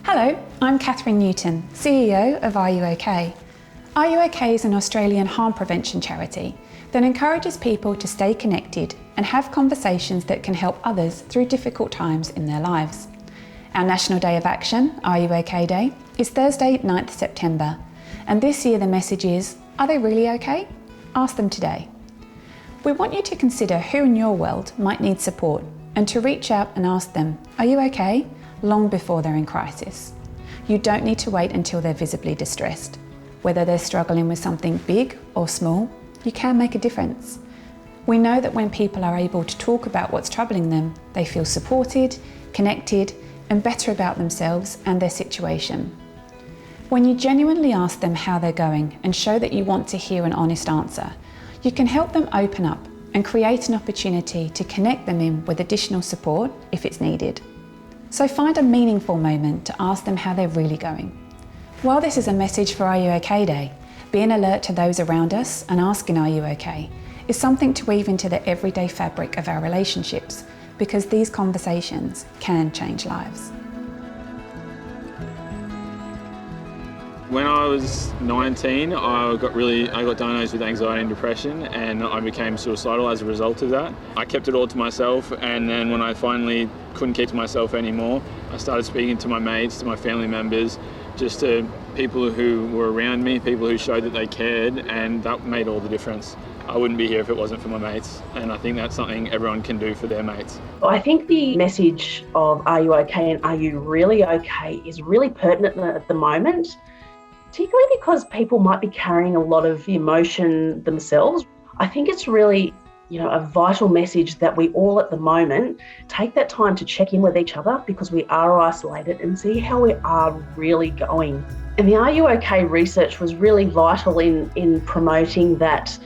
Hello, I'm Catherine Newton, CEO of Are You OK? Are You OK is an Australian harm prevention charity that encourages people to stay connected and have conversations that can help others through difficult times in their lives. Our National Day of Action, Are You OK Day, is Thursday, 9th September, and this year the message is, are they really okay? Ask them today. We want you to consider who in your world might need support and to reach out and ask them, are you okay? Long before they're in crisis. You don't need to wait until they're visibly distressed. Whether they're struggling with something big or small, you can make a difference. We know that when people are able to talk about what's troubling them, they feel supported, connected, and better about themselves and their situation. When you genuinely ask them how they're going and show that you want to hear an honest answer, you can help them open up and create an opportunity to connect them in with additional support if it's needed. So find a meaningful moment to ask them how they're really going. While this is a message for Are You OK Day, being alert to those around us and asking Are You OK is something to weave into the everyday fabric of our relationships, because these conversations can change lives. When I was 19, I got diagnosed with anxiety and depression, and I became suicidal as a result of that. I kept it all to myself, and then when I finally couldn't keep to myself anymore, I started speaking to my mates, to my family members, just to people who were around me, people who showed that they cared, and that made all the difference. I wouldn't be here if it wasn't for my mates, and I think that's something everyone can do for their mates. I think the message of Are You OK and Are You Really OK is really pertinent at the moment, particularly because people might be carrying a lot of emotion themselves. I think it's really, a vital message that we all at the moment take that time to check in with each other, because we are isolated, and see how we are really going. And the Are You OK research was really vital in promoting that.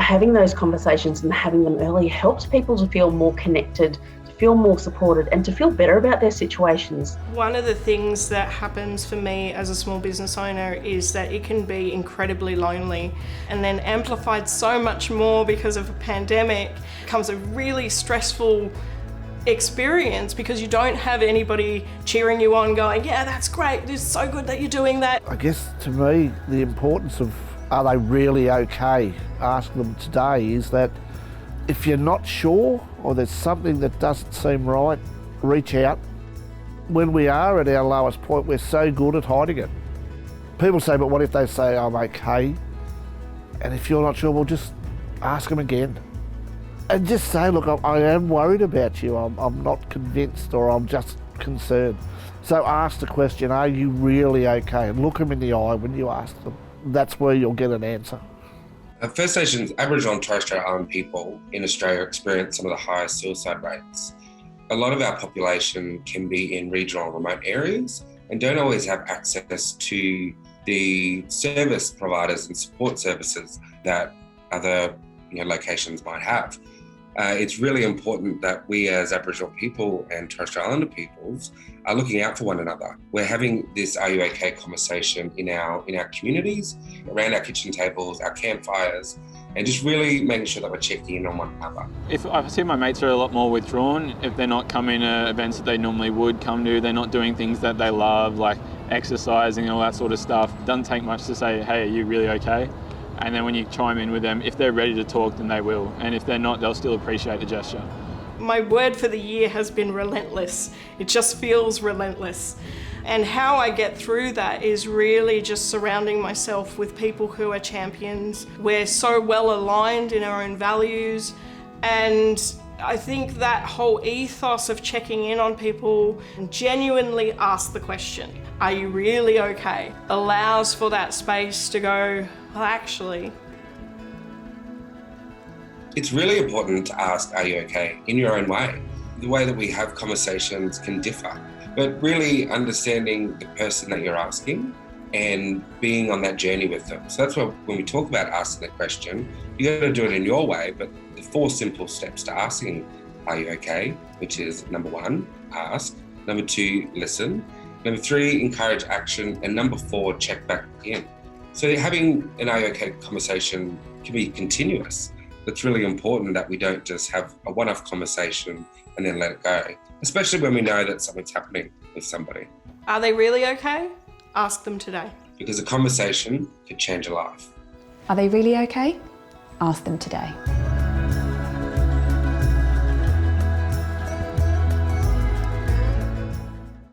Having those conversations and having them early helps people to feel more connected, to feel more supported, and to feel better about their situations. One of the things that happens for me as a small business owner is that it can be incredibly lonely, and then amplified so much more because of a pandemic comes a really stressful experience, because you don't have anybody cheering you on going, yeah, that's great, it's so good that you're doing that. I guess to me, the importance of are they really okay, ask them today, is that if you're not sure or there's something that doesn't seem right, reach out. When we are at our lowest point, we're so good at hiding it. People say, but what if they say I'm okay? And if you're not sure, well, just ask them again. And just say, look, I am worried about you. I'm not convinced, or I'm just concerned. So ask the question, are you really okay? And look them in the eye when you ask them. That's where you'll get an answer. First Nations, Aboriginal and Torres Strait Island people in Australia experience some of the highest suicide rates. A lot of our population can be in regional and remote areas and don't always have access to the service providers and support services that other locations might have. It's really important that we as Aboriginal people and Torres Strait Islander peoples are looking out for one another. We're having this Are You OK conversation in our communities, around our kitchen tables, our campfires, and just really making sure that we're checking in on one another. If I see my mates are a lot more withdrawn, if they're not coming to events that they normally would come to, they're not doing things that they love, like exercising and all that sort of stuff, it doesn't take much to say, hey, are you really okay? And then when you chime in with them, if they're ready to talk, then they will. And if they're not, they'll still appreciate the gesture. My word for the year has been relentless. It just feels relentless. And how I get through that is really just surrounding myself with people who are champions. We're so well aligned in our own values. And I think that whole ethos of checking in on people and genuinely ask the question, are you really okay? Allows for that space to go, well, actually. It's really important to ask, are you okay, in your own way. The way that we have conversations can differ, but really understanding the person that you're asking and being on that journey with them. So that's why when we talk about asking the question, you got to do it in your way, but the 4 simple steps to asking, are you okay? Which is number 1, ask. Number 2, listen. Number 3, encourage action. And number 4, check back in. So having an Are You OK conversation can be continuous. It's really important that we don't just have a one-off conversation and then let it go, especially when we know that something's happening with somebody. Are they really okay? Ask them today. Because a conversation could change a life. Are they really okay? Ask them today.